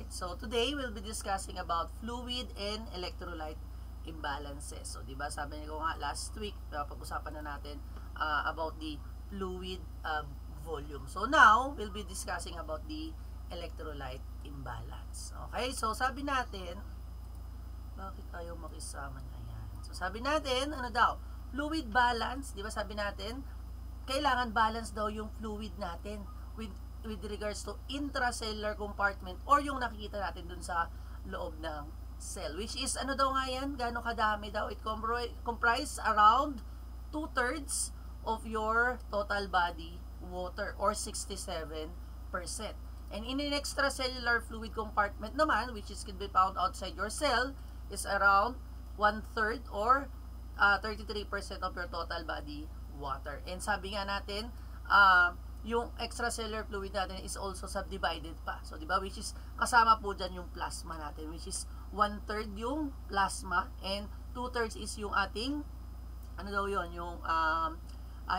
Alright, so today we'll be discussing about fluid and electrolyte imbalances. So, di ba, sabi ko nga last week, pag-usapan na natin about the fluid volume. So, now, we'll be discussing about the electrolyte imbalance. Okay, so sabi natin, bakit ayaw makisama na yan? So, sabi natin, ano daw? Fluid balance, di ba sabi natin, kailangan balance daw yung fluid natin with regards to intracellular compartment or yung nakikita natin dun sa loob ng cell. Which is, ano daw nga yan? Gano'ng kadami daw? It comprise around 2/3 of your total body water or 67%. And in an extracellular fluid compartment naman, which is can be found outside your cell, is around 1/3 or 33% of your total body water. And sabi nga natin, yung extracellular fluid natin is also subdivided pa. So, di ba, which is, kasama po dyan yung plasma natin, which is 1/3 yung plasma and 2/3 is yung ating, ano daw yun, yung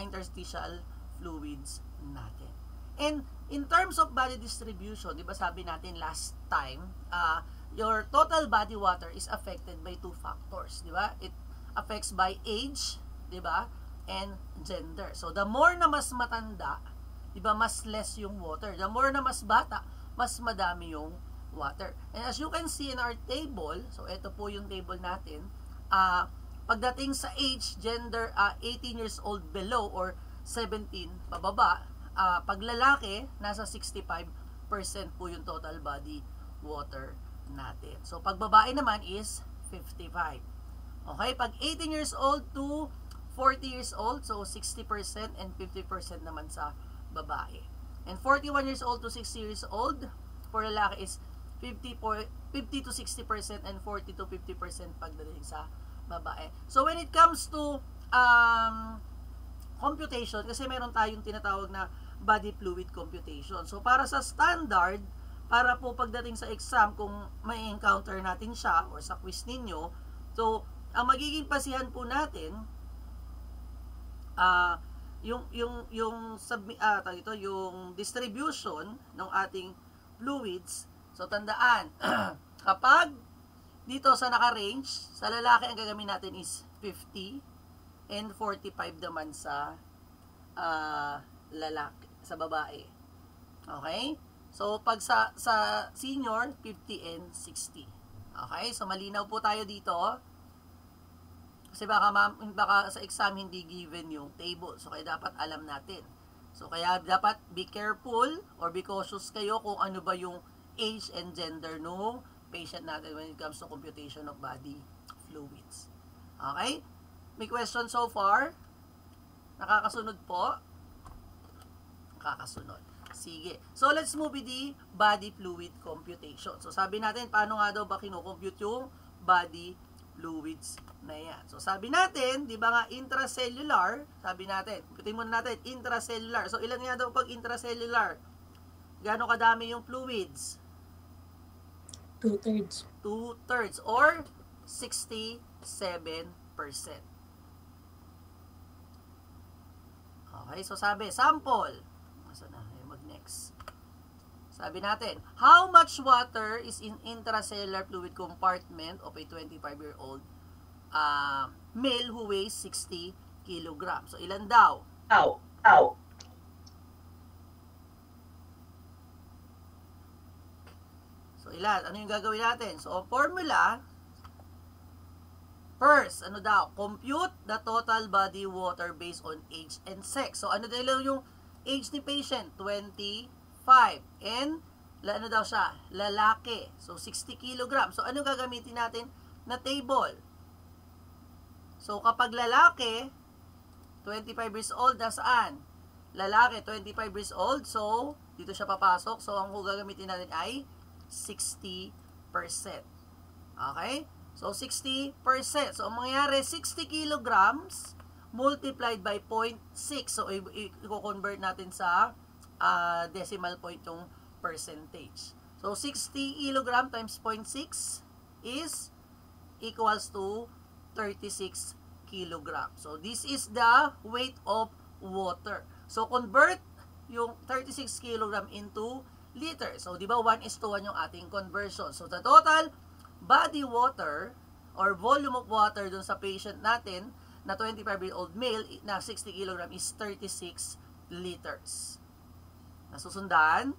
interstitial fluids natin. And in terms of body distribution, di ba sabi natin last time, your total body water is affected by two factors, di ba? It affects by age, di ba? And gender. So, the more na mas matanda, di ba, mas less yung water. The more na mas bata, mas madami yung water. And as you can see in our table, so ito po yung table natin, pagdating sa age, gender, 18 years old below or 17 pababa, pag lalaki, nasa 65% po yung total body water natin. So, pag babae naman is 55. Okay? Pag 18 years old to 40 years old, so 60% and 50% naman sa babae. And 41 years old to 60 years old, for lalaki is 50 to 60% and 40 to 50% pagdating sa babae. So, when it comes to computation, kasi meron tayong tinatawag na body fluid computation. So, para sa standard, para po pagdating sa exam, kung may encounter natin siya or sa quiz ninyo, so, ang magiging pasihan po natin, yung distribution ng ating fluids. So, tandaan, kapag dito sa naka-range, sa lalaki ang gagawin natin is 50 and 45 naman sa lalaki, sa babae. Okay? So, pag sa senior, 50 and 60. Okay? So, malinaw po tayo dito. Kasi baka sa exam hindi given yung table. So, kaya dapat alam natin. So, kaya dapat be careful or be cautious kayo kung ano ba yung age and gender no patient natin when it comes to computation of body fluids. Okay? May question so far? Nakakasunod po? Nakakasunod. Sige. So, let's move with the body fluid computation. So, sabi natin, paano nga daw ba kinukompute yung body fluids na yan. So, sabi natin, di ba nga, intracellular, sabi natin, putin muna natin, intracellular. So, ilan nga daw pag intracellular? Gaano kadami yung fluids? 2/3. 2/3 or 67%. Okay, so sabi, sample. Asa na? Mag-next. Sabi natin, how much water is in intracellular fluid compartment of a 25-year-old male who weighs 60 kilograms? So, ilan daw? So, ilan? Ano yung gagawin natin? So, formula, first, ano daw? Compute the total body water based on age and sex. So, ano daw yung age ni patient? 25. And, ano daw siya? Lalaki. So, 60 kilograms. So, ano gagamitin natin na table? So, kapag lalaki, 25 years old, nasaan? Lalaki, 25 years old. So, dito siya papasok. So, ang gagamitin natin ay 60%. Okay? So, 60%. So, ang mangyayari, 60 kilograms multiplied by 0.6. So, i-convert natin sa decimal point yung percentage. So, 60 kilogram times 0.6 is equals to 36 kilogram. So, this is the weight of water. So, convert yung 36 kilogram into liters. So, di ba 1:1 yung ating conversion. So, the total body water or volume of water dun sa patient natin na 25-year-old male na 60 kg is 36 liters. Nasusundan?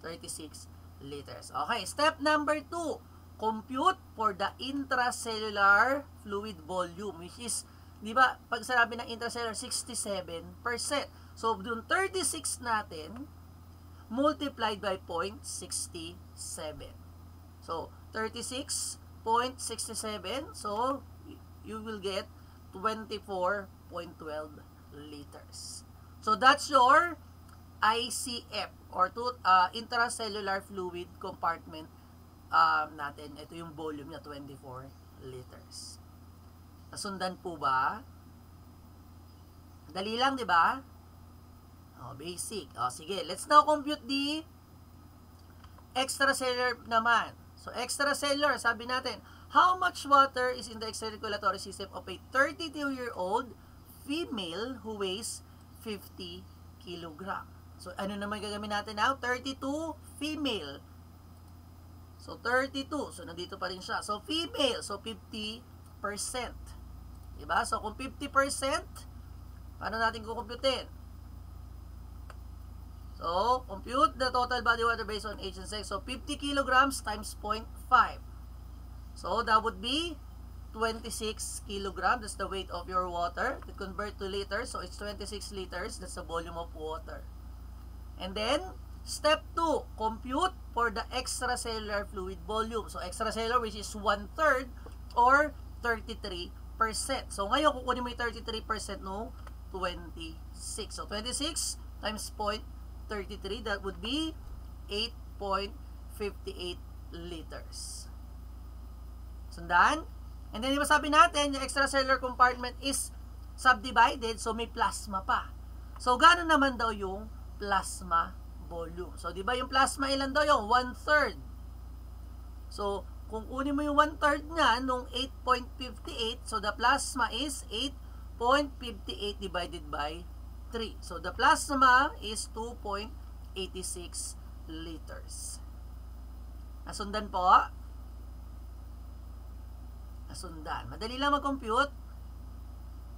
36 liters. Okay, step number 2. Compute for the intracellular fluid volume, which is, di ba, pag sinabi ng intracellular, 67%. So, dun 36 natin, multiplied by 0.67. So, 36.67. So, you will get 24.12 liters. So, that's your ICF or intracellular fluid compartment natin. Ito yung volume niya, 24 liters. Nasundan po ba? Dali lang, di ba? Basic. Sige, let's now compute the extracellular naman. So, extracellular, sabi natin, how much water is in the extracirculatory system of a 32-year-old female who weighs 50 kg? So, ano naman gagawin natin now? 32 female. So, 32. So, nandito pa rin siya. So, female. So, 50%. Diba? So, kung 50%, paano natin kukumputin? So, compute the total body water based on age and sex. So, 50 kilograms times 0.5. So, that would be 26 kilograms. That's the weight of your water. To convert to liters, so it's 26 liters. That's the volume of water. And then, step 2, compute for the extracellular fluid volume. So, extracellular, which is 1/3 or 33%. So, ngayon, kukunin mo yung 33% no 26. So, 26 times 0.33, that would be 8.58 liters. Sundan? And then, diba sabi natin, yung extracellular compartment is subdivided, so may plasma pa. So, gano'n naman daw yung plasma volume? So, diba yung plasma ilan daw yung 1/3? So, kung kunin mo yung 1/3 niya, nung 8.58, so the plasma is 8.58 divided by 3. So, the plasma is 2.86 liters. Nasundan po? Nasundan. Madali lang mag-compute?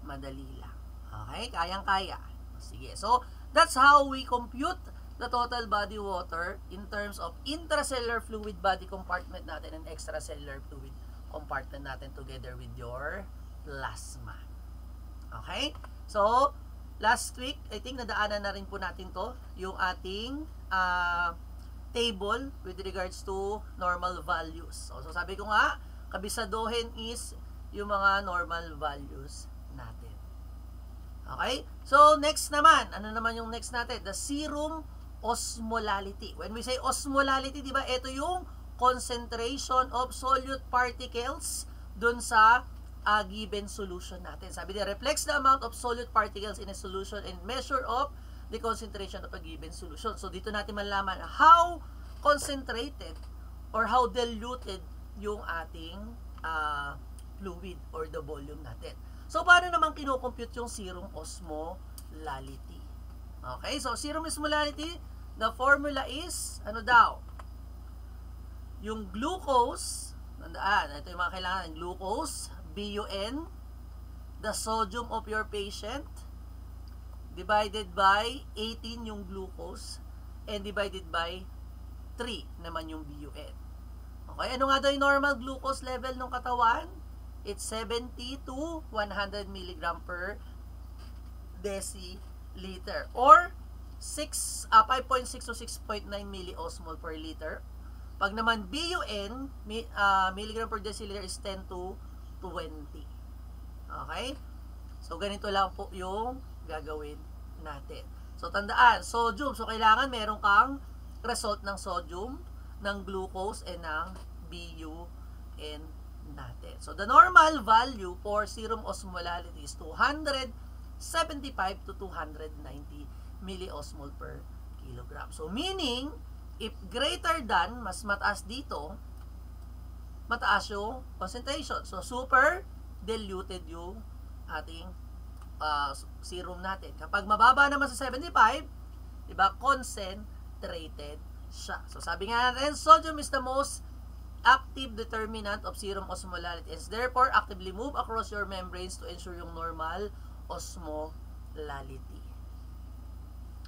Madali lang. Okay? Kayang-kaya. Sige. So, that's how we compute the total body water in terms of intracellular fluid body compartment natin and extracellular fluid compartment natin together with your plasma. Okay? So, last week, I think nadaanan na rin po natin to, yung ating table with regards to normal values. So sabi ko nga, kabisaduhin is yung mga normal values natin. Okay? So, next naman, ano naman yung next natin? The serum osmolality. When we say osmolality, di ba, ito yung concentration of solute particles dun sa given solution natin. Sabi niya, reflects the amount of solute particles in a solution and measure of the concentration of a given solution. So, dito natin malaman how concentrated or how diluted yung ating fluid or the volume natin. So, paano naman kinocompute yung serum osmolality? Okay, so serum osmolality, the formula is, ano daw? Yung glucose, nandaan, ito yung mga kailangan, glucose, BUN, the sodium of your patient, divided by 18 yung glucose, and divided by 3 naman yung BUN. Okay, ano nga daw yung normal glucose level ng katawan? It's 70 to 100 mg per deciliter or 5.6 to 6.9 milliosmol per liter. Pag naman BUN, milligram per deciliter is 10 to 20. Okay? So, ganito lang po yung gagawin natin. So, tandaan, sodium. So, kailangan meron kang result ng sodium, ng glucose, and ng BUN natin. So, the normal value for serum osmolality is 275 to 290 milliosmol per kilogram. So, meaning, if greater than, mas mataas dito, mataas yung concentration. So, super diluted yung ating serum natin. Kapag mababa naman sa 75, diba, concentrated. concentrated siya. So sabi nga natin, sodium is the most active determinant of serum osmolality and therefore actively move across your membranes to ensure yung normal osmolality.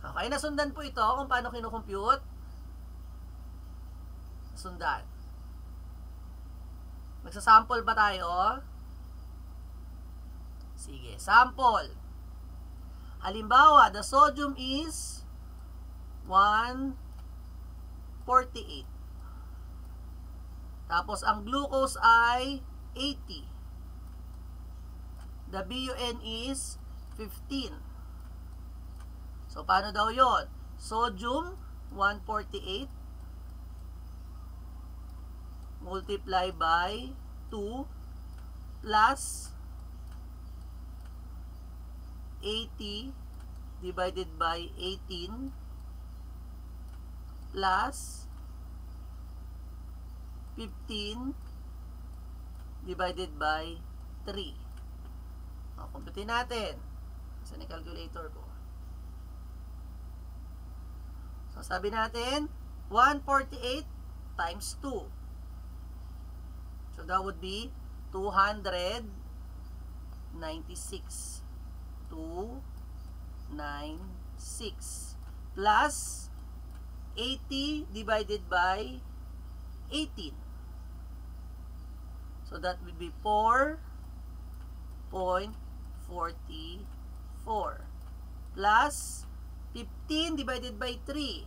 Okay, nasundan po ito kung paano kinukompute. Nasundan. Magsasample ba tayo? Sige, sample. Halimbawa, the sodium is 148. Tapos, ang glucose ay 80. The BUN is 15. So, paano daw yon? Sodium, 148 multiply by 2 plus 80 divided by 18 plus 15 divided by 3. O, kumputin natin. Saan yung calculator ko? So, sabi natin, 148 times 2. So, that would be 296. 296 plus 80 divided by 18. So that would be 4.44 plus 15 divided by 3.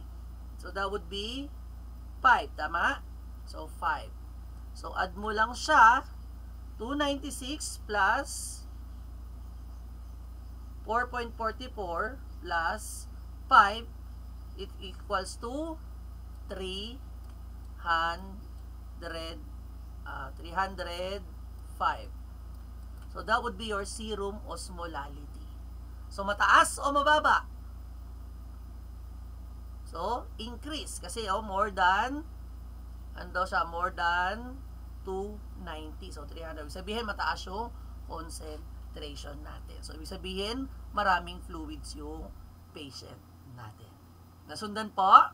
So that would be 5. Tama? So 5. So add mo lang siya. 296 plus 4.44 plus 5, it equals to 305. So that would be your serum osmolality. So mataas o mababa? So increase kasi more than more than 290. So 300. Ibig sabihin mataas yung concentration natin. So ibig sabihin maraming fluids yung patient natin. Nasundan po?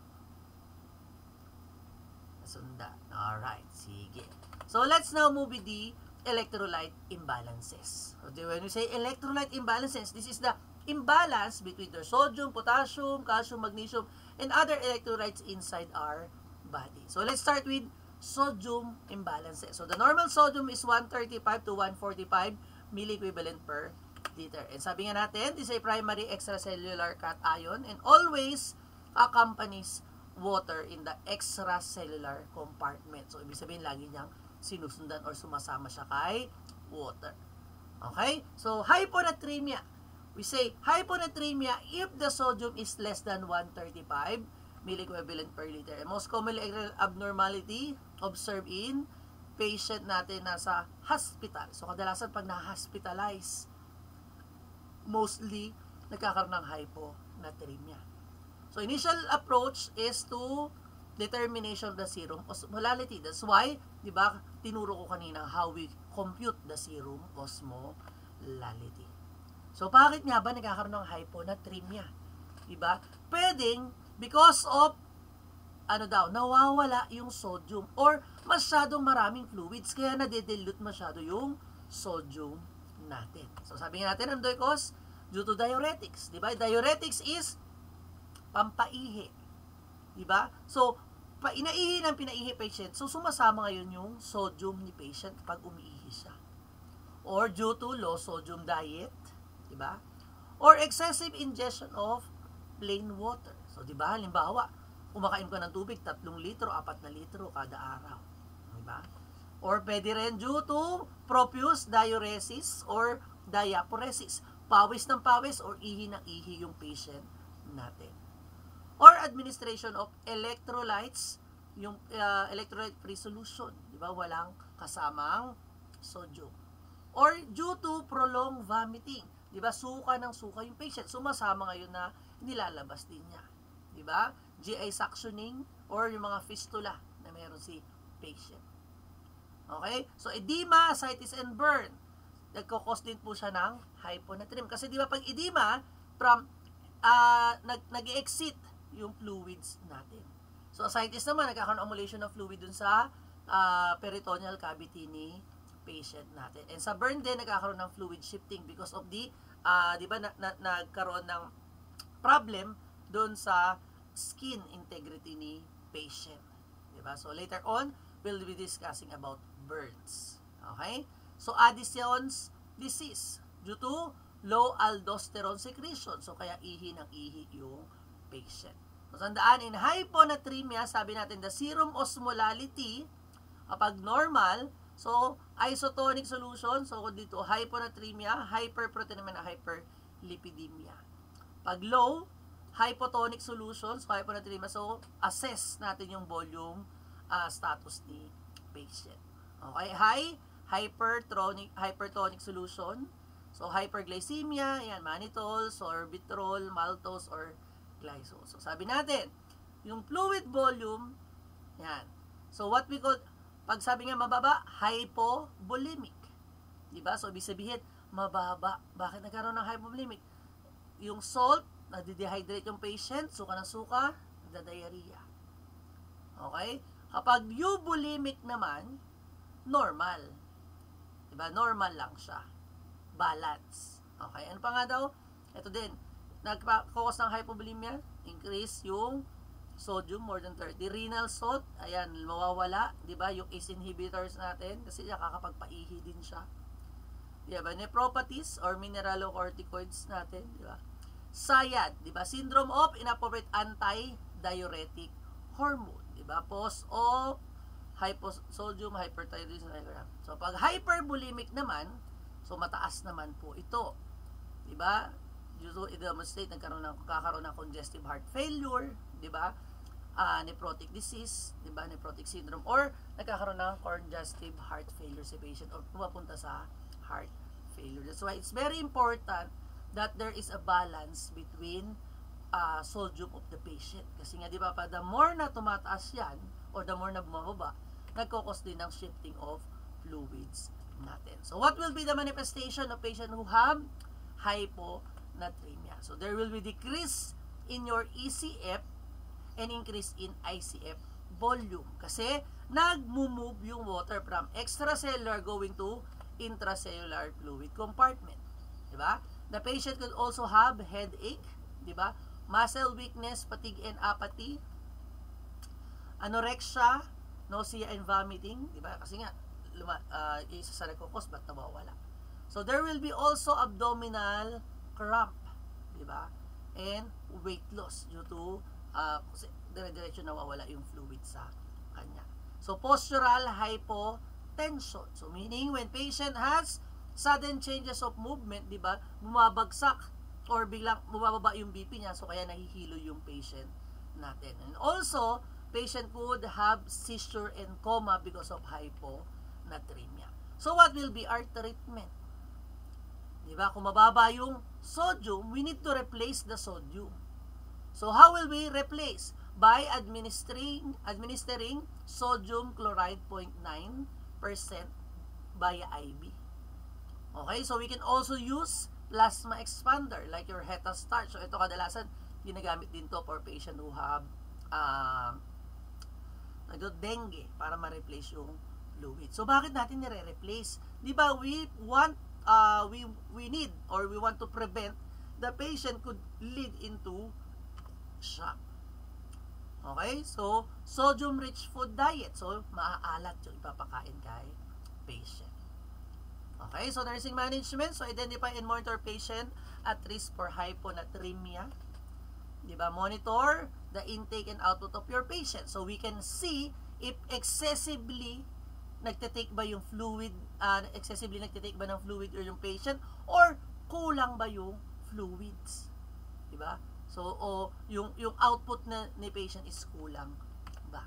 Nasundan. Alright, sige. So let's now move with the electrolyte imbalances. So when we say electrolyte imbalances, this is the imbalance between the sodium, potassium, calcium, magnesium, and other electrolytes inside our body. So let's start with sodium imbalances. So the normal sodium is 135 to 145 milliequivalent per liter. And sabi nga natin, this is a primary extracellular cation and always accompanies water in the extracellular compartment. So ibig sabihin lagi niyang sinusundan or sumasama siya kay water. Okay? So hyponatremia. We say hyponatremia if the sodium is less than 135 milliequivalent per liter. And most commonly abnormality observed in patient natin nasa hospital. So kadalasan pag na-hospitalize, mostly nagkakaroon ng hyponatremia. So initial approach is to determination of the serum osmolality. That's why, di ba, tinuro ko kanina how we compute the serum osmolality. So bakit nga ba nagkakaroon ng hyponatremia? Di ba? Pwedeng because of nawawala yung sodium or masyadong maraming fluids kaya nade-dilute masyado yung sodium natin. So sabi nga natin, ang cause due to diuretics, di ba? Diuretics is pampaihi. Di ba? So, inaihi ng pinaihi patient, so sumasama ngayon yung sodium ni patient pag umiihi siya. Or due to low sodium diet, di ba? Or excessive ingestion of plain water. So, di ba? Halimbawa, kumakain ka ng tubig, 3 litro, 4 na litro kada araw. Di ba? Or pwede rin due to profuse diuresis or diaphoresis. Pawis ng pawis or ihi ng ihi yung patient natin. Or administration of electrolytes, yung electrolyte-free solution. Di ba? Walang kasamang sodium. Or due to prolonged vomiting. Di ba? Suka ng suka yung patient. Sumasama ngayon na nilalabas din niya. Di ba? GI suctioning or yung mga fistula na meron si patient. Okay? So, edema, ascites, and burn. Nagkakos din po siya ng hyponatremia. Kasi di ba pag edema, from nag-exit yung fluids natin. So ascites naman, nagkakaroon ng accumulation of fluid dun sa peritoneal cavity ni patient natin. And sa burn din, nagkakaroon ng fluid shifting because of the, di ba, nagkaroon ng problem dun sa skin integrity ni patient. Di ba? So later on, we'll be discussing about burns. Okay? So Addison's disease due to low aldosterone secretion. So kaya ihi ng ihi yung patient. So tandaan, in hyponatremia, sabi natin the serum osmolality kapag normal, so isotonic solution, so dito hyponatremia, hyperproteinemia, hyperlipidemia. Pag low, hypotonic solution, so hyponatremia, so assess natin yung volume status ni patient. Okay, high, hypertonic solution, so hyperglycemia, yan, mannitol, sorbitol, maltose, or glycol. So sabi natin, yung fluid volume, yan. So what we call, pag sabi nga mababa, hypovolemic. Diba? So ibig sabihin, mababa. Bakit nagkaroon ng hypovolemic? Yung salt, nadidehydrate yung patient, suka ng suka, nagda-diarrhea. Okay? Kapag euvolemic naman, normal. Diba? Normal lang siya. Balance. Okay? Ano pa nga daw? Ito din, nagkakos ng hypovolemia, increase yung sodium more than 30. Renal salt, ayan, mawawala, 'di ba? Yung ACE inhibitors natin kasi nakakapagpaihi din siya. 'Di ba? Nephropathies or mineralocorticoids natin, 'di ba? SIAD, 'di ba? Syndrome of inappropriate anti-diuretic hormone, 'di ba? Post o hyposodium, hyperthyroidism. So pag hypervolemic naman, so mataas naman po ito. 'Di ba? Due to demonstrate kakaroon ng congestive heart failure, 'di ba? Nephrotic disease, 'di ba? Nephrotic syndrome, or nagkakaroon ng congestive heart failure si patient or pumapunta sa heart failure. That's why it's very important that there is a balance between sodium of the patient. Kasi nga 'di ba, the more na tumataas 'yan or the more na bumababa, nagkokos din ng shifting of fluids natin. So what will be the manifestation of patient who have hyponatremia? So there will be decrease in your ECF and increase in ICF volume. Kasi nag-move yung water from extracellular going to intracellular fluid compartment. Diba? The patient could also have headache, diba? Muscle weakness, fatigue and apathy, anorexia, nausea and vomiting, diba? Kasi nga, isa sa nagkukos, ba't nawawala? So there will be also abdominal cramp, diba? And weight loss due to kasi dire-diretso nawawala yung fluid sa kanya. So postural hypotension. So meaning when patient has sudden changes of movement, di ba? Bumabagsak or biglang bumababa yung BP niya, so kaya nahihilo yung patient natin. And also, patient could have seizure and coma because of hyponatremia. So what will be our treatment? Di ba? Kung mababa yung sodium, we need to replace the sodium. So how will we replace? By administering sodium chloride 0.9% via IV. Okay, so we can also use plasma expander like your Heta starch. So ito kadalasan ginagamit din to for patient who have dengue para ma-replace yung fluid. So bakit natin nire-replace? Di ba we want we need or we want to prevent the patient could lead into shock. Okay? So, sodium-rich food diet. So, maaalat yung ipapakain kay patient. Okay? So, nursing management. So, identify and monitor patient at risk for hyponatremia. Diba? Monitor the intake and output of your patient. So, we can see if excessively nagtitake ba yung fluid, excessively nagtitake ba ng fluid or yung patient, or kulang ba yung fluids. Diba? So, yung output ni patient is kulang ba?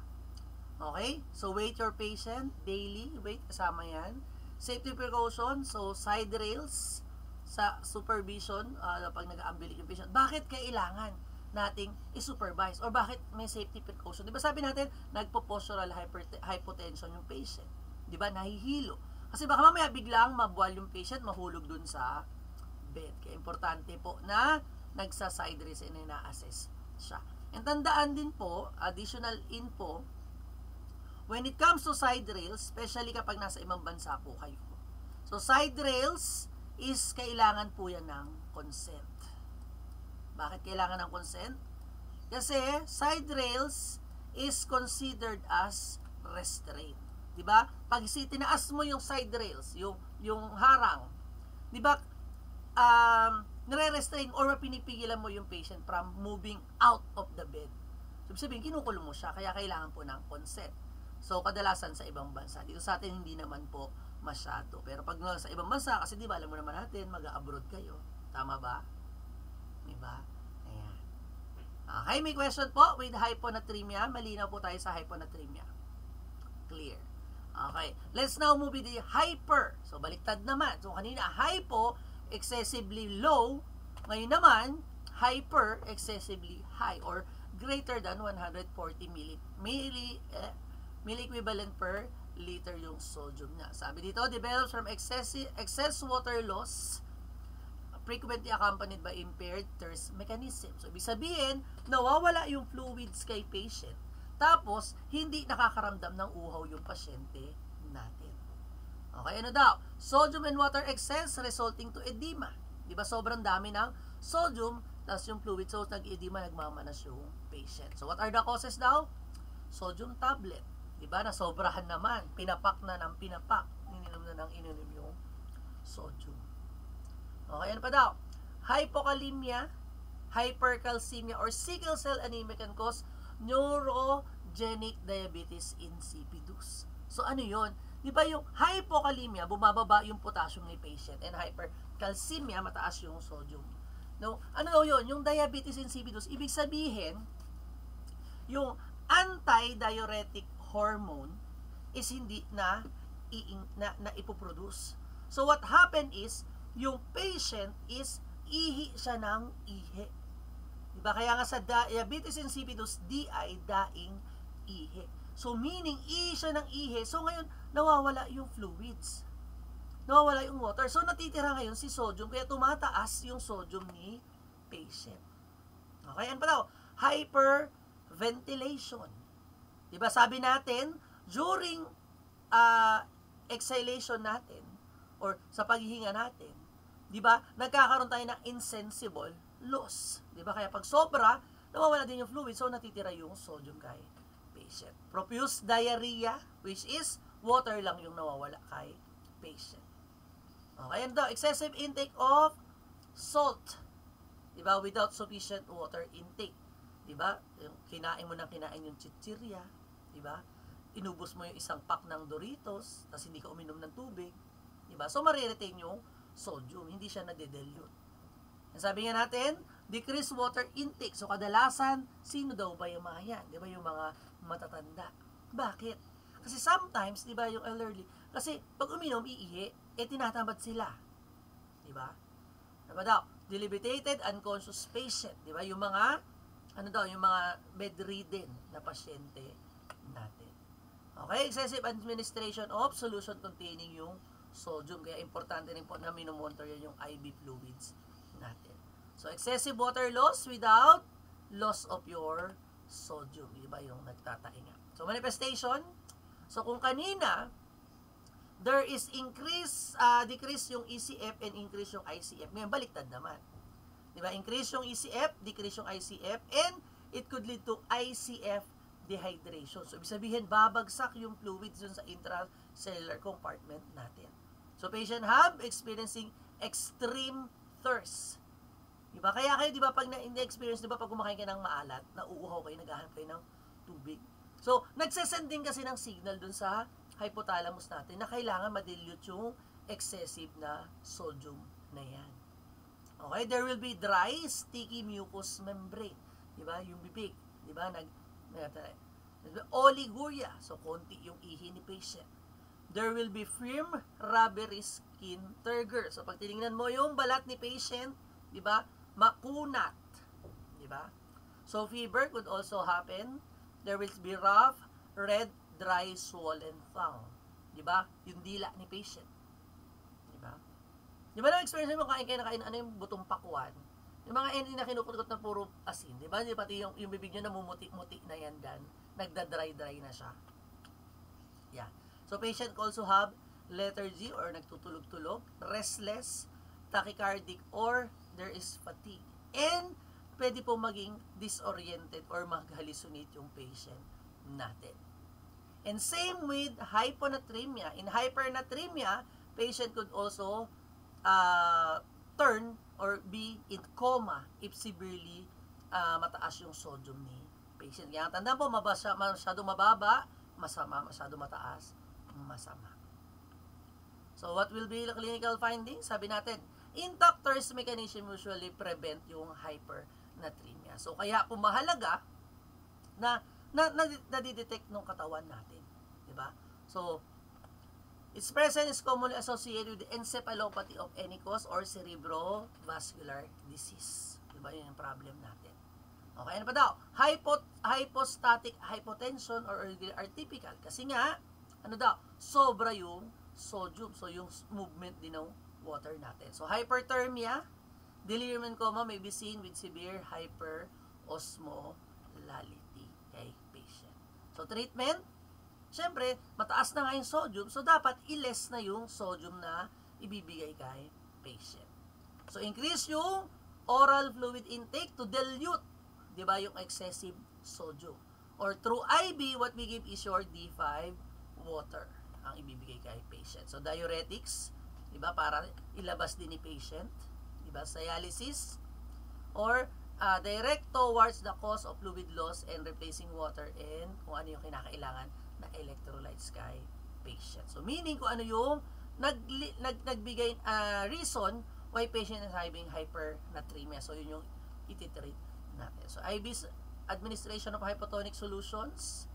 Okay? So, weight your patient daily. Weight, kasama yan. Safety precaution. So, side rails sa supervision pag nag-aambulate yung patient. Bakit kailangan nating i-supervise? Or bakit may safety precaution? Diba sabi natin, nagpo-postural hypotension yung patient. Diba? Nahihilo. Kasi baka mamaya biglang mabuwal yung patient, mahulog dun sa bed. Kaya importante po na nagsa-side raise and ina-assess siya. And tandaan din po, additional info, when it comes to side rails, especially kapag nasa ibang bansa po kayo. So, side rails is kailangan po yan ng consent. Bakit kailangan ng consent? Kasi side rails is considered as restraint. Diba? Pag tinaas mo yung side rails, yung harang, diba, nare-restrain or pinipigilan mo yung patient from moving out of the bed. So, sabihin, kinukulong mo siya, kaya kailangan po ng consent. So, kadalasan sa ibang bansa. Dito sa atin, hindi naman po masyado. Pero pag sa ibang bansa, kasi di ba, alam mo naman natin, mag-abroad kayo. Tama ba? Diba? Ayan. Okay, may question po with hyponatremia. Malinaw po tayo sa hyponatremia. Clear. Okay. Let's now move with the hyper. So, baliktad naman. So, kanina, hypo, excessively low. Ngayon naman, hyper, excessively high or greater than 140 milliequivalent per liter yung sodium niya. Sabi dito, develops from excess water loss frequently accompanied by impaired thirst mechanism. So, ibig sabihin, nawawala yung fluids kay patient. Tapos, hindi nakakaramdam ng uhaw yung pasyente natin. Okay, ano daw? Sodium and water excess resulting to edema. Diba, sobrang dami ng sodium, tapos yung fluid, so nag-edema, nagmamanas yung patient. So, what are the causes daw? Sodium tablet. Diba, nasobrahan naman. Pinapak na ng pinapak. Ininom na ng ininom yung sodium. Okay, ano pa daw? Hypokalemia, hypercalcemia, or sickle cell anemia can cause neurogenic diabetes insipidus. So, ano yun? Diba yung hypokalemia, bumababa yung potassium ni patient, and hypercalcemia, mataas yung sodium. No? Ano daw yun? Yung diabetes insipidus, ibig sabihin, yung anti-diuretic hormone is hindi na ipoproduce. So, what happened is, yung patient is ihi siya ng ihi. Diba? Kaya nga sa diabetes insipidus, DI, daing ihi. So, meaning, ihi siya ng ihi. So, ngayon, nawawala yung fluids. Nawawala yung water. So, natitira ngayon si sodium, kaya tumataas yung sodium ni patient. Okay, ano pa daw? Hyperventilation. Diba, sabi natin, during exhalation natin, or sa paghihinga natin, diba, nagkakaroon tayo ng insensible loss. Diba, kaya pag sobra, nawawala din yung fluid, so natitira yung sodium kay patient. Profuse diarrhea, which is water lang yung nawawala kay patient. Okay, and daw, excessive intake of salt. Diba, without sufficient water intake. Diba, kinain mo ng kinain yung chichirya. Diba, inubos mo yung isang pack ng Doritos, tapos hindi ka uminom ng tubig. Diba, so mariretain yung sodium, hindi siya nade-dilute. Sabi nga natin, decrease water intake. So, kadalasan, sino daw ba yung mga yan? Diba, yung mga matatanda. Bakit? Kasi sometimes, diba, yung elderly, kasi pag uminom, iihi, tinatamad sila. Diba? Diba daw? Debilitated, unconscious patient. Diba? Yung mga, yung mga bedridden na pasyente natin. Okay? Excessive administration of solution containing yung sodium. Kaya importante rin po na minomonitor yan yung IV fluids natin. So, excessive water loss without loss of your sodium. Diba yung nagtatainga? So, manifestation. So, kung kanina, there is decrease yung ECF and increase yung ICF. Ngayon, baliktad naman. Diba? Increase yung ECF, decrease yung ICF, and it could lead to ICF dehydration. So, ibig sabihin, babagsak yung fluids dun sa intracellular compartment natin. So, patient have experiencing extreme thirst. Diba? Kaya kayo, diba, pag na-experience, diba, pag kumakain ka ng maalat, nauuhaw kayo, naghahanap kayo ng tubig. So, nagsesend din kasi ng signal dun sa hypothalamus natin na kailangan ma-dilute yung excessive na sodium na yan. Okay? There will be dry, sticky mucous membrane. Diba? Yung bibig. Diba? Oliguria. So, konti yung ihi ni patient. There will be firm, rubbery skin turgor. So, pag tinignan mo yung balat ni patient, diba? Makunat. Diba? So, fever could also happen. There will be rough, red, dry, swollen tongue. Diba? Yung dila ni patient. Diba? Diba na experience mo kain kayo na kain ano yung butong pakuan? Yung mga ND na kinukot na puro asin, di ba? Di pati yung bibig nyo namumuti-muti na yan dan. Nagda-dry-dry na siya. Yeah. So, patient also have lethargy or nagtutulog-tulog, restless, tachycardic, or there is fatigue. And, pwede po maging disoriented or mag-hallucinate yung patient natin. And same with hyponatremia. In hypernatremia, patient could also turn or be in coma if severely mataas yung sodium ni patient. Kaya tandaan po, masyado mababa, masama, masyado mataas, masama. So, what will be the clinical findings? Sabi natin, intact thirst mechanism usually prevent yung hypernatremia. So, kaya po mahalaga na nadidetect ng katawan natin. Diba? So, its presence is commonly associated with the encephalopathy of any cause or cerebrovascular disease. Diba? Yun yung problem natin. Okay, ano pa daw? Hypostatic hypotension or atypical. Kasi nga, ano daw? Sobra yung sodium. So, yung movement din ng water natin. So, hyperthermia, delirium and coma may be seen with severe hyperosmolality kay patient. So, treatment, syempre, mataas na nga yung sodium, so dapat i-less na yung sodium na ibibigay kay patient. So, increase yung oral fluid intake to dilute, di ba, yung excessive sodium. Or through IV, what we give is your D5 water ang ibibigay kay patient. So, diuretics, di ba, para ilabas din ni patient, di ba, dialysis, or direct towards the cause of fluid loss and replacing water and kung ano yung kinakailangan na electrolytes kay patient. So, meaning kung ano yung nagbigay reason why patient is having hypernatremia. So, yun yung ititreat natin. So, IV administration of hypotonic solutions.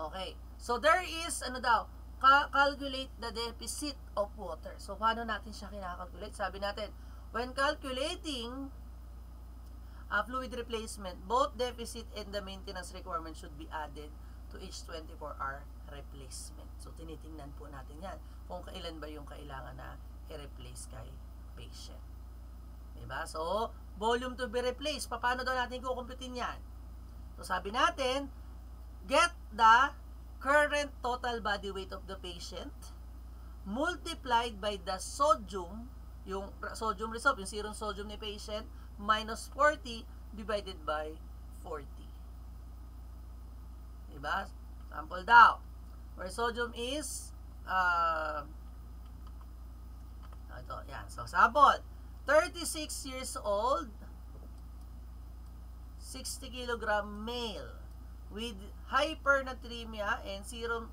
Okay. So, there is, ano daw, calculate the deficit of water. So, paano natin siya kinakalculate? Sabi natin, when calculating fluid replacement, both deficit and the maintenance requirement should be added to each 24-hour replacement. So, tinitingnan po natin yan kung kailan ba yung kailangan na i-replace kay patient. Diba? So, volume to be replaced. Paano daw natin kukumputin yan? So, sabi natin, get the current total body weight of the patient multiplied by the sodium, yung sodium resolve, yung serum sodium ni patient, minus 40 divided by 40. Diba? Sample daw. Where sodium is, ito, yan. So, sample. 36 years old, 60 kilogram male with hypernatremia and serum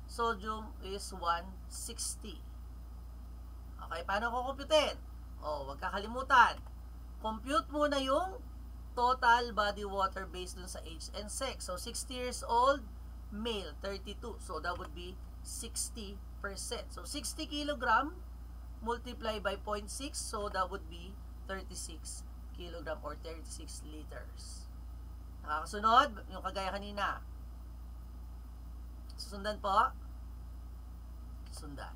sodium is 160. Okay, paano ko kumputin? O, wag kakalimutan. Compute muna yung total body water based dun sa age and sex. So, 60 years old, male, 32. So, that would be 60%. So, 60 kilogram multiply by 0.6. So, that would be 36 kilogram or 36 liters. Nakakasunod? Yung kagaya kanina. Susundan po? Sundan.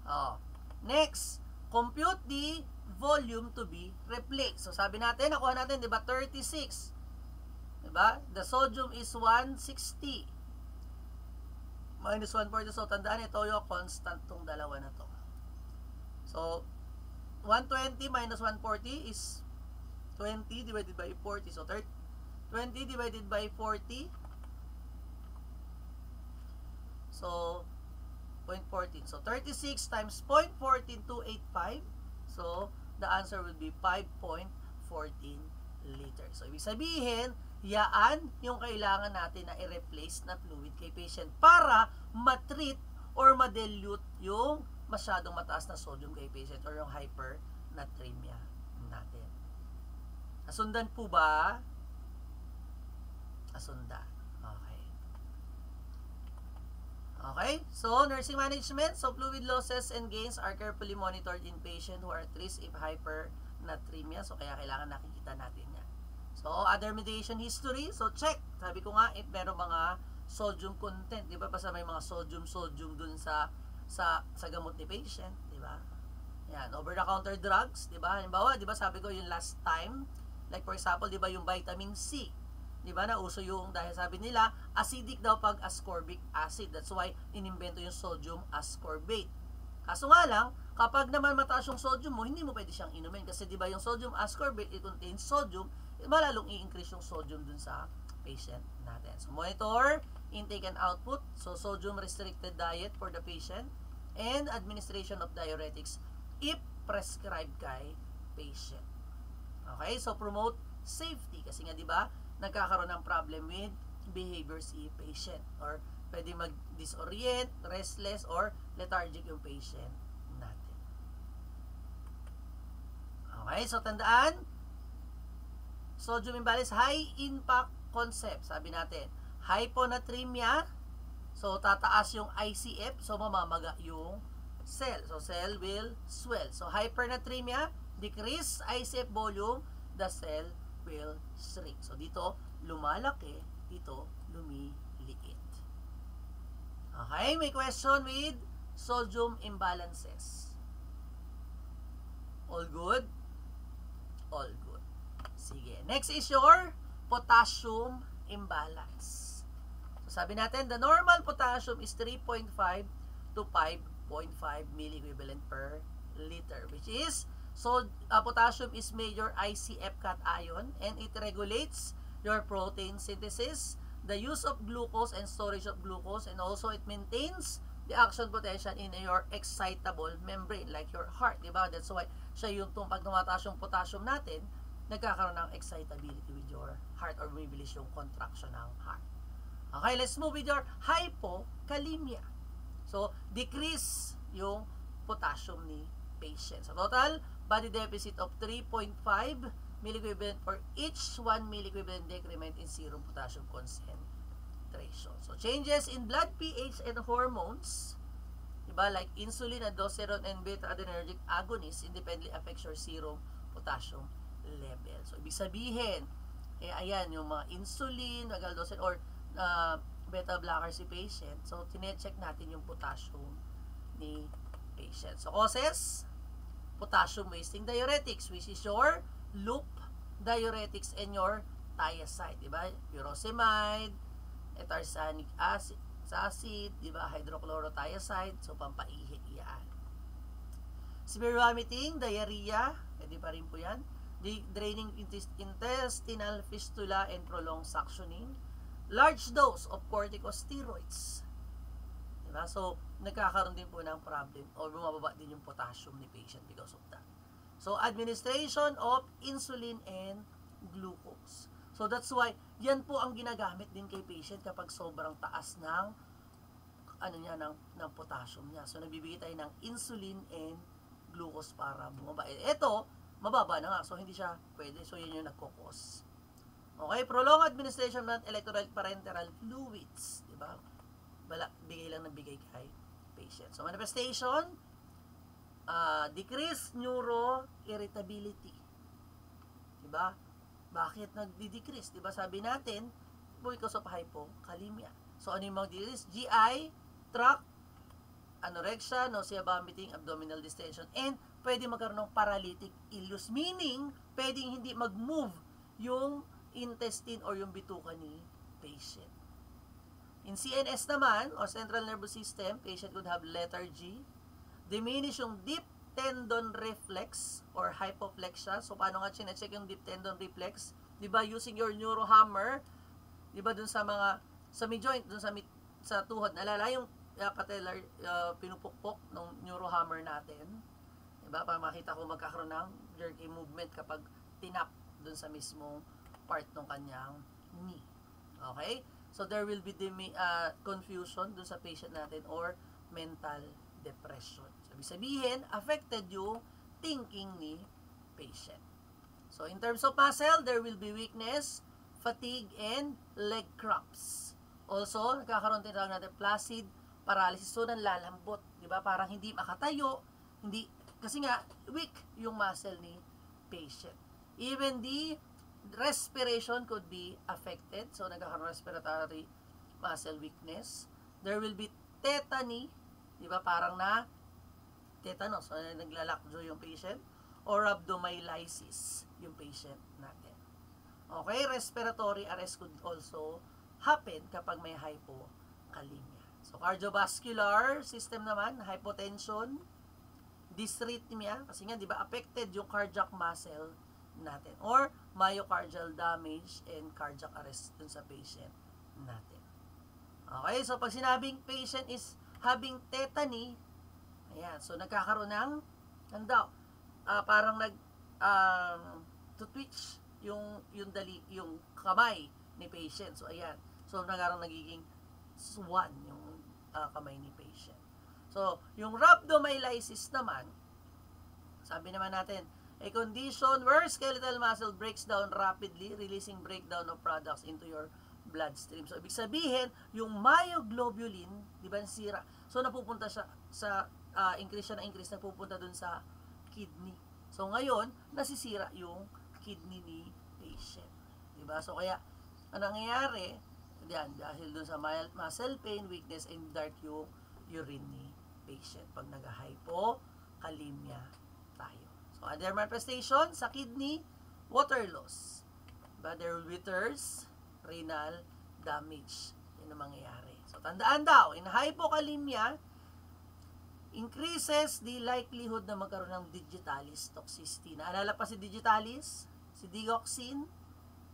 Oh. Next, compute the volume to be replaced. So, sabi natin, nakuha natin, di ba, 36. Di ba? The sodium is 160. Minus 140. So, tandaan, ito yung constant tong dalawa na to. So, 120 minus 140 is 20 divided by 40. So, 20 divided by 40. So, 0.14. So, 36 times 0.14, 285. So, the answer will be 5.14 liters. So, ibig sabihin, yaan yung kailangan natin na i-replace na fluid kay patient para matreat or ma-dilute yung masyadong mataas na sodium kay patient or yung hypernatremia natin. Nasundan po ba? Nasundan. Okay. Okay? So, nursing management. So, fluid losses and gains are carefully monitored in patient who are at risk if hypernatremia. So, kaya kailangan nakikita natin yan. So, other medication history. So, check. Sabi ko nga, if meron mga sodium content. Di ba? Basta may mga sodium dun sa gamot ni patient. Di ba? Yan, over-the-counter drugs, di ba? Halimbawa, di ba sabi ko yung last time, like for example, di ba yung vitamin C, di ba nauso yung, dahil sabi nila, acidic daw pag ascorbic acid. That's why, inimbento yung sodium ascorbate. Kaso nga lang, kapag naman mataas yung sodium mo, hindi mo pwede siyang inumin. Kasi di ba yung sodium ascorbate, it contains sodium, malalong i-increase yung sodium dun sa patient natin. So, monitor, intake and output. So, sodium restricted diet for the patient and administration of diuretics if prescribed kay patient. Okay, so promote safety kasi nga 'di ba, nagkakaroon ng problem with behavior si patient or pwede mag-disorient, restless or lethargic yung patient natin. Okay, so tandaan, sodium imbalance, high impact concept. Sabi natin, hyponatremia, so tataas yung ICF, so mamamaga yung cell. So cell will swell. So hypernatremia, decrease ICF volume, the cell will shrink. So dito lumalaki, dito lumiliit. Okay, may question with sodium imbalances. All good? All good. Sige. Next is your potassium imbalance. So sabi natin, the normal potassium is 3.5 to 5.5 milliequivalent per liter, which is, so potassium is major ICF cation and it regulates your protein synthesis, the use of glucose and storage of glucose, and also it maintains the action potential in your excitable membrane like your heart, diba? That's why siya yung pag tumataas yung potassium natin, nagkakaroon ng excitability with your heart or bumibilis yung contraction ng heart. Okay, let's move with your hypokalemia. So, decrease yung potassium ni patient. So, total body deficit of 3.5 milliequivalent for each 1 milliequivalent decrement in serum potassium concentration. So, changes in blood pH and hormones, diba, like insulin, aldosterone, and beta-adrenergic agonists independently affects your serum potassium level. So, ibig sabihin, ayan, yung mga insulin, aldosterone, or beta blocker si patient. So, tine-check natin yung potassium ni patient. So, causes, potassium wasting diuretics, which is your loop diuretics and your thiazide, diba? Furosemide, etarsanic acid, diba? Hydrochlorothiazide, so pampaihi yan. Severe vomiting, diarrhea, pwede pa rin po yan. Draining intestinal fistula and prolonged suctioning. Large dose of corticosteroids. Diba? So, nagkakaroon din po ng problem o bumababa din yung potassium ni patient because of that. So, administration of insulin and glucose. So, that's why, yan po ang ginagamit din kay patient kapag sobrang taas ng ng potassium niya. So, nagbibigay tayo ng insulin and glucose para bumaba. Ito, mababa na nga. So, hindi siya pwede. So, yan yung nagkukos. Okay, prolonged administration ng electrolyte parenteral fluids, di ba? Bigay lang ng bigay kay patient. So, manifestation, decrease neuroirritability. Di ba? Bakit nagdi-decrease? Di ba? Sabi natin, because of hypokalemia. So, ano yung mag-decrease? GI, tract, anorexia, nausea, vomiting, abdominal distension, and pwede magkaroon ng paralytic ileus, meaning, pwedeng hindi mag-move yung intestine or yung bituka ni patient. In CNS naman, or central nervous system, patient could have lethargy, diminish yung deep tendon reflex or hypoplexia. So, paano nga chine-check yung deep tendon reflex? Diba, using your neurohammer, diba, dun sa mga, sa mid-joint, dun sa tuhod, nalala yung patellar, pinupukpok ng neurohammer natin. Diba, para makita ko magkakaroon ng jerky movement kapag tinap dun sa mismong part ng kanyang knee. Okay? So, there will be confusion dun sa patient natin or mental depression. So, ibig sabihin, affected yung thinking ni patient. So, in terms of muscle, there will be weakness, fatigue, and leg cramps. Also, nagkakaroon din lang natin flaccid paralysis. So, nanlalambot. Diba? Parang hindi makatayo. Hindi, kasi nga, weak yung muscle ni patient. Even the respiration could be affected. So, nagkakaroon respiratory muscle weakness. There will be tetany. Diba? Parang na tetanus, so naglalakjo yung patient, or rhabdomyolysis yung patient natin. Okay, respiratory arrest could also happen kapag may hypokalemia. So, cardiovascular system naman, hypotension, dysrhythmia, kasi nga, di ba, affected yung cardiac muscle natin, or myocardial damage and cardiac arrest dun sa patient natin. Okay, so pag sinabing patient is having tetany, ayan, so nagkakaroon ng, parang to twitch yung kamay ni patient. So, ayan, so nagiging swan yung kamay ni patient. So, yung rhabdomyolysis naman, sabi naman natin, a condition where skeletal muscle breaks down rapidly, releasing breakdown of products into your bloodstream. So, ibig sabihin, yung myoglobulin, di ba, nasira. So, napupunta siya sa, increase napupunta dun sa kidney. So, ngayon, nasisira yung kidney ni patient. Di ba? So, kaya, ang nangyayari, yan, dahil dun sa muscle pain, weakness, and dark yung urine ni patient pag nag-hypokalemia tayo. So, other manifestation sa kidney, water loss. Diba? There will be thirst, renal damage. Yan ang mangyayari. So, tandaan daw, in hypokalemia, increases the likelihood na magkaroon ng digitalis toxicity. Naalala pa si digitalis? Si digoxin?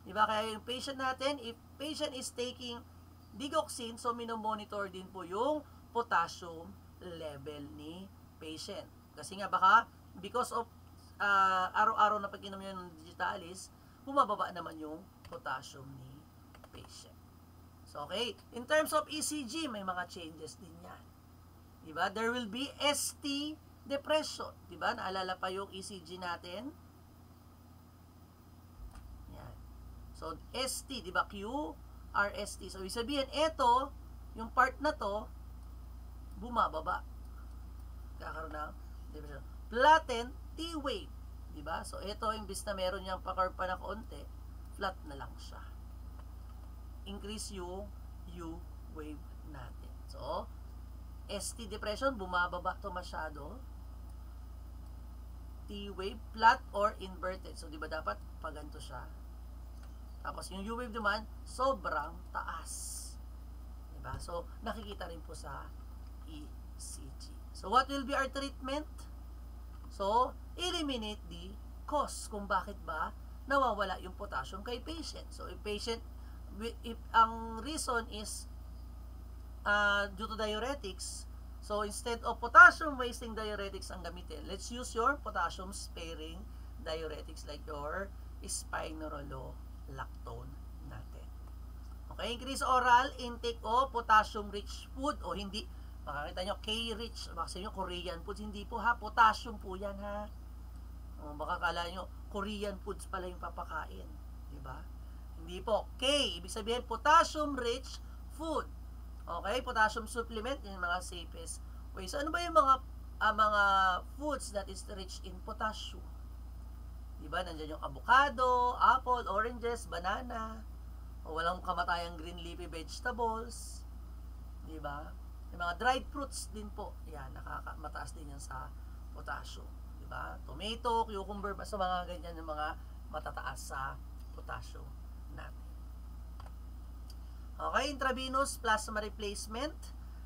Diba? Kaya yung patient natin, if patient is taking digoxin, so minomonitor din po yung potassium level ni patient. Kasi nga baka, because of araw-araw na pag-inom niya ng digitalis, bumababa naman yung potassium ni patient. So, okay. In terms of ECG, may mga changes din yan. Diba? There will be ST depression. Diba? Naalala pa yung ECG natin? Yan. So, ST, diba? Q, RST. So, ibig sabihin, ito, yung part na to, bumababa. Kakaroon ng depression. Flatten T-wave. Diba? So, ito, imbis na meron niyang pa-curve pa na konti, flat na lang siya. Increase yung U-wave natin. So, ST depression, bumababa to masyado. T-wave, flat or inverted. So, di ba dapat paganto siya? Tapos, yung U-wave naman, sobrang taas. Diba? So, nakikita rin po sa ECG. So, what will be our treatment? So, eliminate the cause kung bakit ba nawawala yung potassium kay patient. So, if ang reason is due to diuretics, so instead of potassium wasting diuretics ang gamitin, let's use your potassium sparing diuretics like your spironolactone natin. Okay, increase oral intake of potassium rich food, o hindi, makakita nyo K-rich, baka nyo Korean foods, hindi po ha, potassium po yan ha. O, baka kala nyo Korean foods pala yung papakain, diba? Hindi po, K, ibig sabihin potassium rich food. Okay, potassium supplement, yung mga safest way. So, ano ba yung mga foods that is rich in potassium? Diba, nandiyan yung avocado, apple, oranges, banana, o walang kamatayang green leafy vegetables. Diba? Yung mga dried fruits din po, yan, mataas din yan sa potassium. Diba? Tomato, cucumber, so mga ganyan yung mga matataas sa potassium natin. Okay, intravenous plasma replacement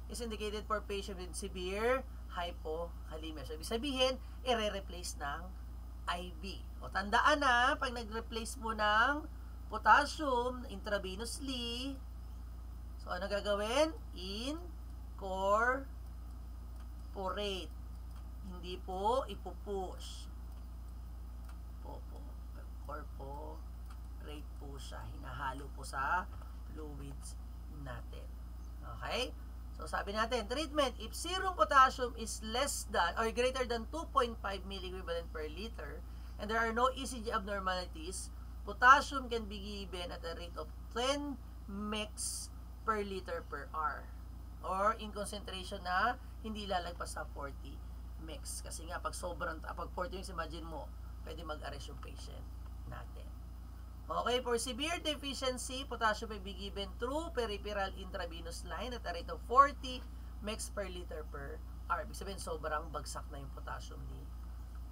is indicated for patient with severe hypokalemia. So, ibig sabihin, i-replace ng IV. O, tandaan na, pag nag-replace mo ng potassium intravenously, so, ano gagawin? Incorporate. Hindi po ipupush. Incorporate po siya. Hinahalo po sa fluids natin. Okay? So, sabi natin, treatment, if serum potassium is less than or greater than 2.5 milliequivalent per liter and there are no ECG abnormalities, potassium can be given at a rate of 10 mg per liter per hour or in concentration na hindi lalagpas sa 40 mg. Kasi nga, pag 40 mg, imagine mo, pwede mag-arrest yung patient natin. Okay, for severe deficiency, potassium may be given through peripheral intravenous line at a rate of 40 mg per liter per R. Ibig sabihin, sobrang bagsak na yung potassium ni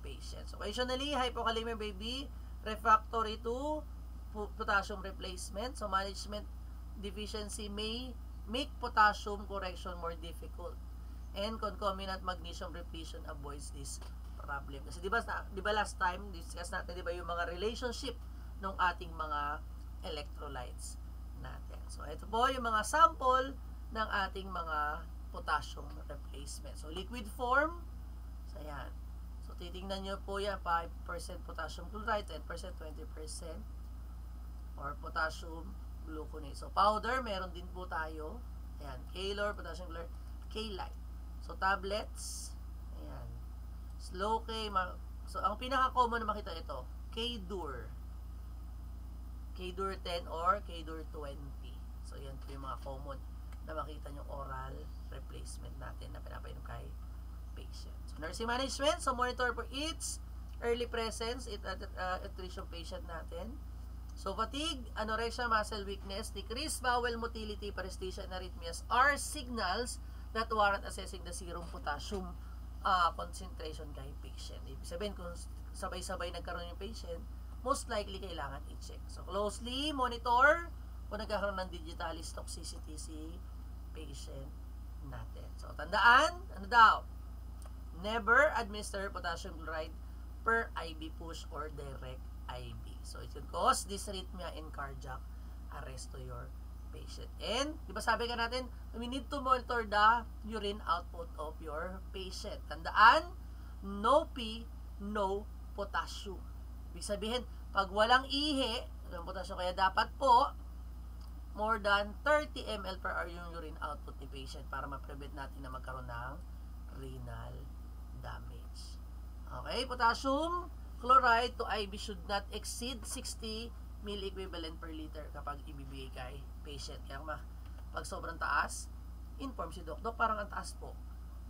patient. So, occasionally, hypokalemia baby, refractory to potassium replacement. So, management deficiency may make potassium correction more difficult. And concomitant magnesium depletion avoids this problem. Kasi di ba last time, discuss natin, di ba yung mga relationship ng ating mga electrolytes natin. So, ito po yung mga sample ng ating mga potassium replacement. So, liquid form, so, ayan. So, titingnan nyo po yan, 5% potassium chloride, 10%, 20%, or potassium gluconate. So, powder, meron din po tayo. Ayan, K-Lor, potassium chloride, K-Lite. So, tablets, ayan, slow K, so, ang pinaka-common na makita ito, K-Dur. K-Dur 10 or K-Dur 20. So, yan po yung mga common na makita nyo oral replacement natin na pinapainom kay patient. So, nursing management, so monitor for its early presence attrition patient natin. So, fatigue, anorexia, muscle weakness, decreased bowel motility, paresthesia, and arrhythmias are signals that warrant assessing the serum potassium concentration kay patient. Ibig sabihin, kung sabay-sabay nagkaroon yung patient, most likely kailangan i-check. So, closely monitor kung nagkakaroon ng digitalis toxicity si patient natin. So, tandaan, ano daw? Never administer potassium chloride per IV push or direct IV. So, it can cause dysrhythmia and cardiac arrest to your patient. And, di ba sabi ka natin, we need to monitor the urine output of your patient. Tandaan, no pee, no potassium. Ibig sabihin, pag walang ihi, ng potassium, kaya dapat po, more than 30 ml per hour yung urine output ni patient para ma-prevent natin na magkaroon ng renal damage. Okay, potassium chloride to IV should not exceed 60 milliequivalent per liter kapag ibibigay kay patient. Kaya pag sobrang taas, inform si doc. Doc, parang ang taas po.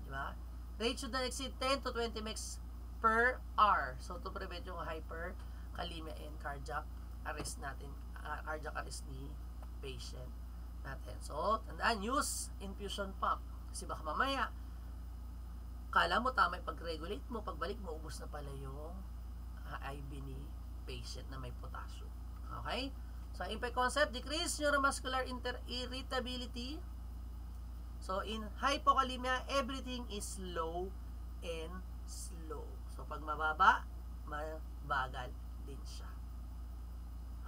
Di ba? Rate should not exceed 10 to 20 mg per hour. So, to prevent yung hyperkalemia and cardiac arrest natin, cardiac arrest ni patient natin. So, tandaan, use infusion pump. Kasi baka mamaya, kala mo tama yung pag-regulate mo, pagbalik mo, ubos na pala yung IV ni patient na may potassium. Okay? So, impact concept, decrease neuromuscular irritability. So, in hypokalemia, everything is low and slow. So, pag mababa, mabagal din siya.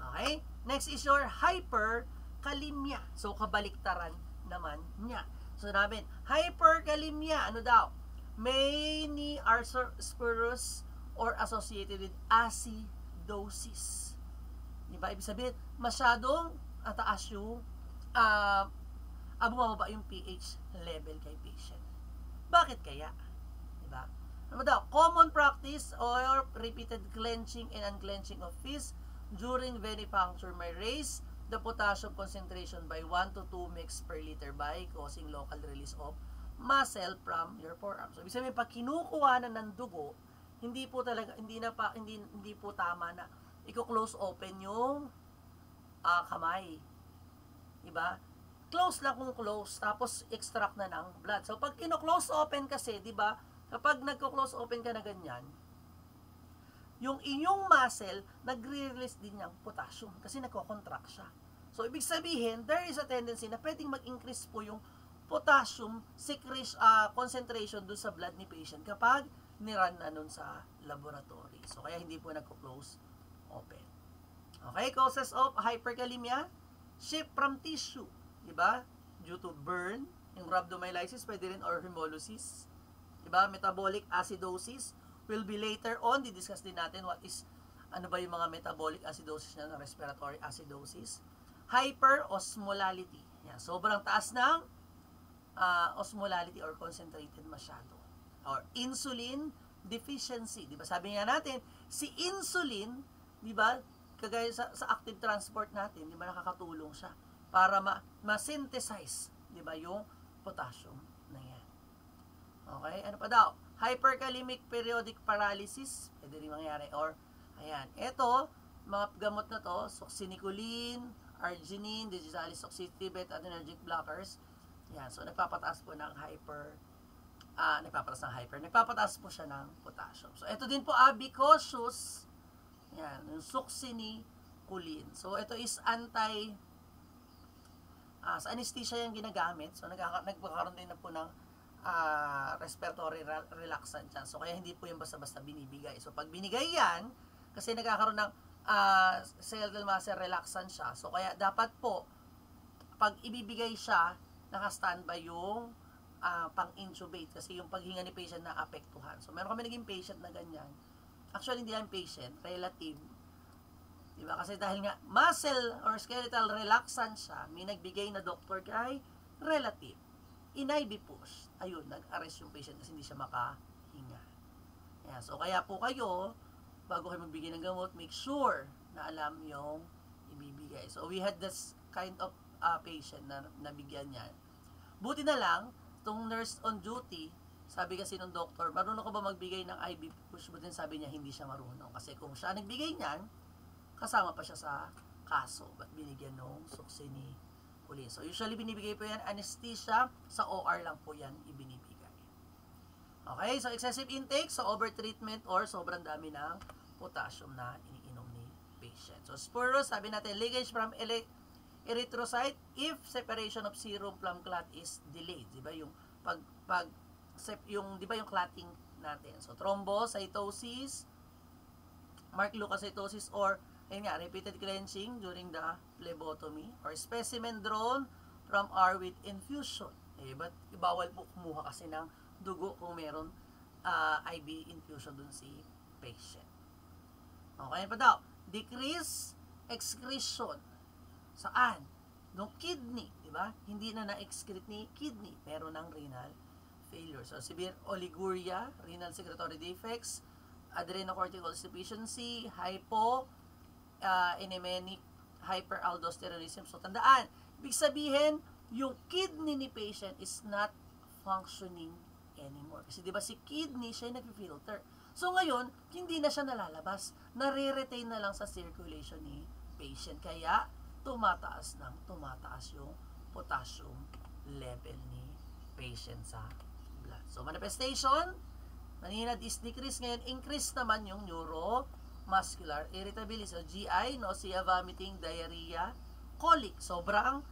Okay? Next is your hyperkalemia. So, kabaliktaran naman niya. So, namin, hyperkalemia, ano daw? Many are spurious or associated with acidosis. Diba? Ibig sabihin, masyadong taas yung bumababa yung pH level kay patient. Bakit kaya? Diba? Ano daw? Common practice or repeated clenching and unclenching of fists during venipuncture may raise the potassium concentration by 1 to 2 mg per liter by causing local release of muscle from your forearm. So, ibig sabihin, pag kinukuha na ng dugo, hindi po tama na i-close open yung kamay. Diba? Close lang kung close, tapos extract na ng blood. So, pag kino-close open kasi, diba, kapag nagko-close open ka na ganyan, yung inyong muscle, nagre-release din ng potassium kasi nagko-contract siya. So, ibig sabihin, there is a tendency na pwedeng mag-increase po yung potassium concentration dun sa blood ni patient kapag niran na nun sa laboratory. So, kaya hindi po nagko-close open. Okay, causes of hyperkalemia, shift from tissue, diba? Due to burn, yung rhabdomyolysis, pwede rin, or hemolysis, diba? Metabolic acidosis, will be later on, didiscuss din natin ano ba yung mga metabolic acidosis na respiratory acidosis. Hyperosmolality, yan, sobrang taas ng osmolality or concentrated masyado. Or insulin deficiency, di ba? Sabi nga natin, si insulin, di ba, kagaya sa active transport natin, di ba, nakakatulong siya para ma-synthesize, di ba, yung potassium na yan. Okay, ano pa daw? Hyperkalemic periodic paralysis, pwede rin mangyari. Or, ayan, eto, mga gamot na to, succinylcholine, arginine, digitalis toxicity, beta-adrenergic blockers. Yan, so nagpapataas po ng hyperkalemia. nagpapataas ng hyper. Nagpapataas po siya ng potassium. So, ito din po, because yan, yung succinylcholine. So, ito is sa anesthesia yung ginagamit. So, nagkakaroon din na po ng respiratory relaxant yan. So, kaya hindi po yung basta-basta binibigay. So, pag binigay yan, kasi nagkakaroon ng skeletal muscle relaxant siya. So, kaya dapat po, pag ibibigay siya, naka-standby yung pang-intubate kasi yung paghinga ni patient na apektuhan. So, meron kami naging patient na ganyan. Actually, hindi lang patient, relative. Diba? Kasi dahil nga muscle or skeletal relaxant siya, may nagbigay na doktor kay relative. In-IV push. Ayun, nag-arrest yung patient kasi hindi siya makahinga. Yan. So, kaya po kayo, bago kayo magbigay ng gamot, make sure na alam yung ibibigay. So, we had this kind of patient na nabigyan niya. Buti na lang, itong nurse on duty, sabi kasi ng doktor, marunong ka ba magbigay ng IV push? Buti sabi niya, hindi siya marunong. Kasi kung siya nagbigay niyan, kasama pa siya sa kaso. Ba't binigyan nung succinylcholine? So, usually binibigay po yan anesthesia. Sa OR lang po yan ibinibigay. Okay, so excessive intake, so overtreatment or sobrang dami ng potassium na iniinom ni patient. So, spurous, sabi natin, leakage from erythrocyte if separation of serum from clot is delayed. Diba yung di ba yung clotting natin? So, thrombocytosis, marked leukocytosis, or repeated cleansing during the phlebotomy, or specimen drawn from R with infusion. But bawal po kumuha kasi ng dugo kung meron IV infusion dun si patient. Okay pa daw. Decrease excretion. Saan? Nung kidney, di ba? Hindi na na-excrete ni kidney. Meron ng renal failure. So, severe oliguria, renal secretory defects, adrenocortical insufficiency, hypoanemic hyperaldosteronism. So, tandaan, ibig sabihin, yung kidney ni patient is not functioning anymore. Kasi, di ba, si kidney, siya yung nag-filter. So, ngayon, hindi na siya nalalabas. Nare-retain na lang sa circulation ni patient. Kaya, tumataas yung potassium level ni patient sa blood. So, manifestation, kanina is decrease, ngayon increase naman yung neuromuscular irritability. So, GI, nausea, vomiting, diarrhea, colic. Sobrang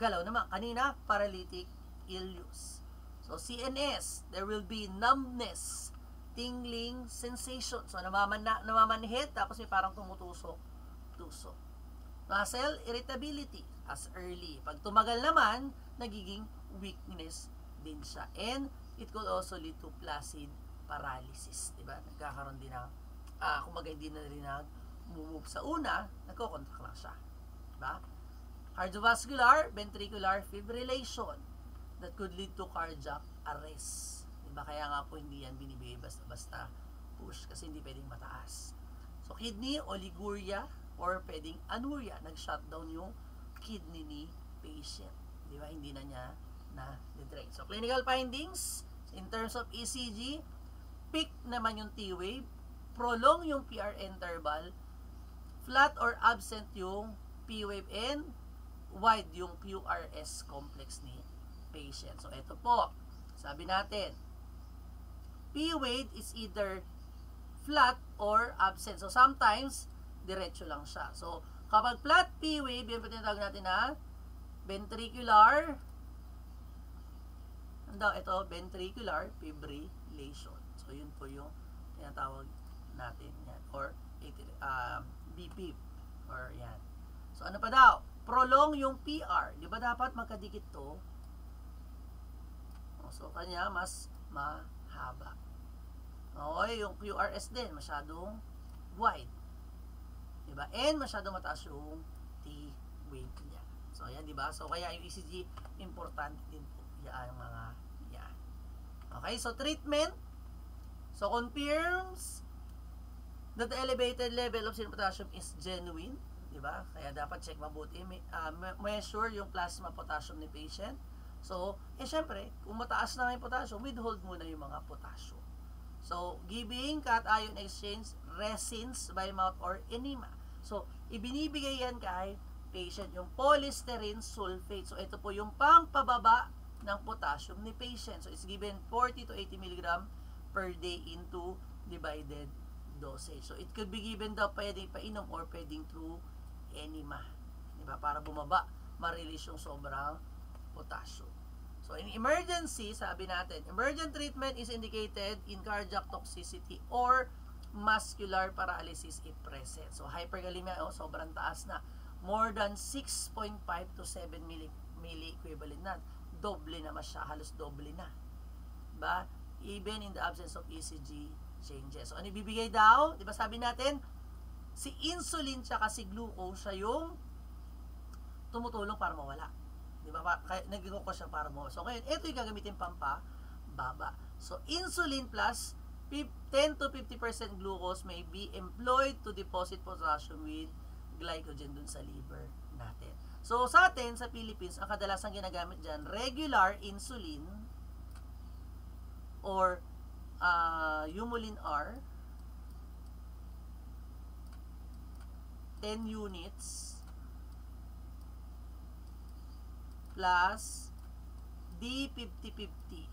galaw naman. Kanina, paralytic ileus. So, CNS, there will be numbness, tingling sensation. So, namamanhid, tapos may parang tumutusok. Muscle irritability as early. Pag tumagal naman, nagiging weakness din siya. And it could also lead to flaccid paralysis. Diba? Nagkakaroon din ng, kumaga hindi na rin nag-move sa una, nagko-contract lang siya. Diba? Cardiovascular, ventricular fibrillation that could lead to cardiac arrest. Diba? Kaya nga po hindi yan binibigay basta-basta push kasi hindi pwedeng mataas. So, kidney, oliguria, or pwedeng anuria, nag-shutdown yung kidney ni patient. Di ba? Hindi na niya na-drain. So, clinical findings, in terms of ECG, peak naman yung T-wave, prolong yung PR interval, flat or absent yung P-wave, and wide yung QRS complex ni patient. So, ito po, sabi natin, P-wave is either flat or absent. So, sometimes, diretso lang siya. So, kapag flat P-wave, yung tinatawag natin na ventricular, ventricular fibrillation. So, yun po yung tinatawag natin yan. Or BP. Or yan. So, ano pa daw? Prolong yung PR. Di ba dapat magkadikit to? So, kanya mas mahaba. Okay, yung QRS din, masyadong wide. Diba? And masyado mataas yung T-wave niya. So, ayan, diba? So, kaya yung ECG, importante din po. Yan, mga yan. Okay, so treatment. So, confirms that the elevated level of serum potassium is genuine. Diba? Kaya dapat check mabuti. Measure yung plasma potassium ni patient. So, syempre, kung mataas na yung potassium, withhold muna yung mga potassium. So, giving cation exchange, resins by mouth or enema. So, ibinibigay yan kay patient yung polystyrene sulfate. So, ito po yung pangpababa ng potassium ni patient. So, it's given 40 to 80 mg per day into divided dosage. So, it could be given daw pwedeng painom or pwedeng through enema. Diba? Para bumaba, ma-release yung sobrang potassium. So, in emergency, sabi natin, emergent treatment is indicated in cardiac toxicity or muscular paralysis if present. So, hyperkalemia, sobrang taas na. More than 6.5 to 7 milli equivalent na. Doble naman siya, halos doble na. Diba? Even in the absence of ECG changes. So, ano ibibigay daw? Diba sabi natin, si insulin tsaka si glucose siya yung tumutulong para mawala. Diba? Nag-go ko siya para mawala. So, ngayon, ito yung gagamitin pampababa. So, insulin plus 10 to 50% glucose may be employed to deposit potassium with glycogen dun sa liver natin. So, sa atin, sa Philippines, ang kadalasang ginagamit dyan, regular insulin or Humulin R, 10 units plus D5050.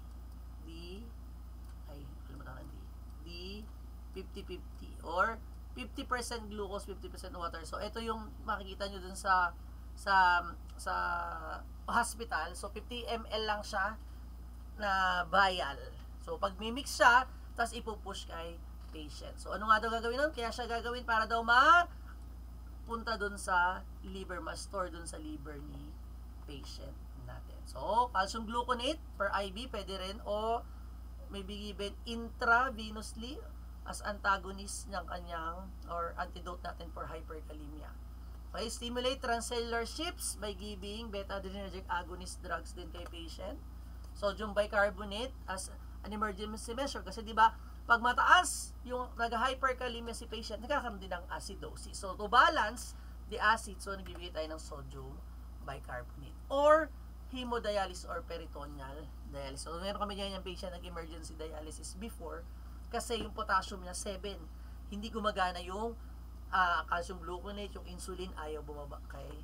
D5050 or 50% glucose, 50% water. So, ito yung makikita nyo dun sa hospital. So, 50 ml lang siya na vial. So, pag mimix siya, tapos ipupush kay patient. So, ano nga daw gagawin nun? Kaya siya gagawin para daw punta dun sa liver, ma-store dun sa liver ni patient natin. So, calcium gluconate per IV, pwede rin, o may be given intravenously as antagonist ng kanyang or antidote natin for hyperkalemia. Okay, stimulate transcellular shifts by giving beta-adrenergic agonist drugs din kay patient. Sodium bicarbonate as an emergency measure kasi 'di ba pag mataas yung nag-hyperkalemia si patient, nagkakaroon din ng acidosis. So to balance the acid, so nagbibigay tayo ng sodium bicarbonate or hemodialysis or peritoneal dialysis. So meron kami ganyan yung patient nag-emergency dialysis before kasi yung potassium niya 7. Hindi gumagana yung calcium gluconate, yung insulin ayaw bumaba kay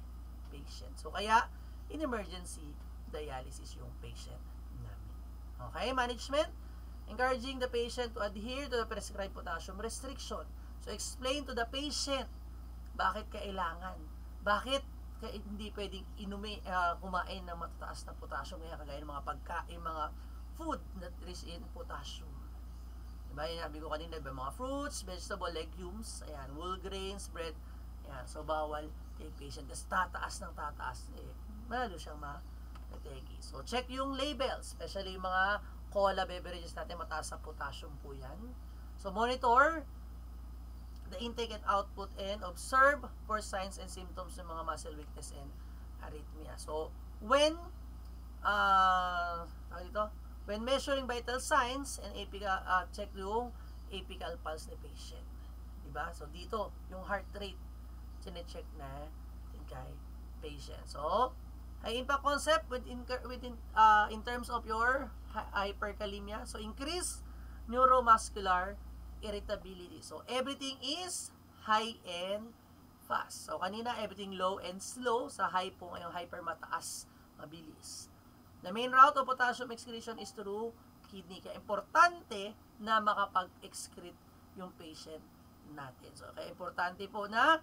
patient. So kaya in emergency dialysis yung patient namin. Okay, management, encouraging the patient to adhere to the prescribed potassium restriction. So explain to the patient bakit kailangan, bakit hindi pwedeng kumain ng matataas na potassium, kaya kagaya ng mga pagkain, mga food that is in potassium. Diba, yung sabi ko kanina, diba, mga fruits, vegetable, legumes, ayan, whole grains, bread, ayan, so bawal kay patient kasi tataas ng tataas, malalo siyang mategi. So check yung labels, especially yung mga cola beverages natin, mataas sa potassium po yan. So monitor the intake and output and observe for signs and symptoms ng mga muscle weakness and arrhythmia. So when when measuring vital signs and apical, check yung apical pulse ni patient. Diba? So dito yung heart rate sine-check na kay patient. So ay impact concept in terms of your hyperkalemia. So increase neuromuscular irritability. So everything is high and fast. So kanina everything low and slow, sa high po ngayong hyper mataas, mabilis. The main route of potassium excretion is through kidney. Kaya importante na makapag-excrete yung patient natin. So kaya importante po na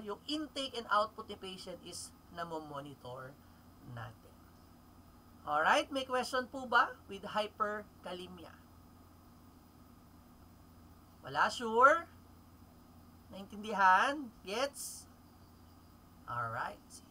yung intake and output ni patient is na-monitor natin. Alright, may question po ba with hyperkalemia? Wala, sure? Naintindihan? Gets? Alright.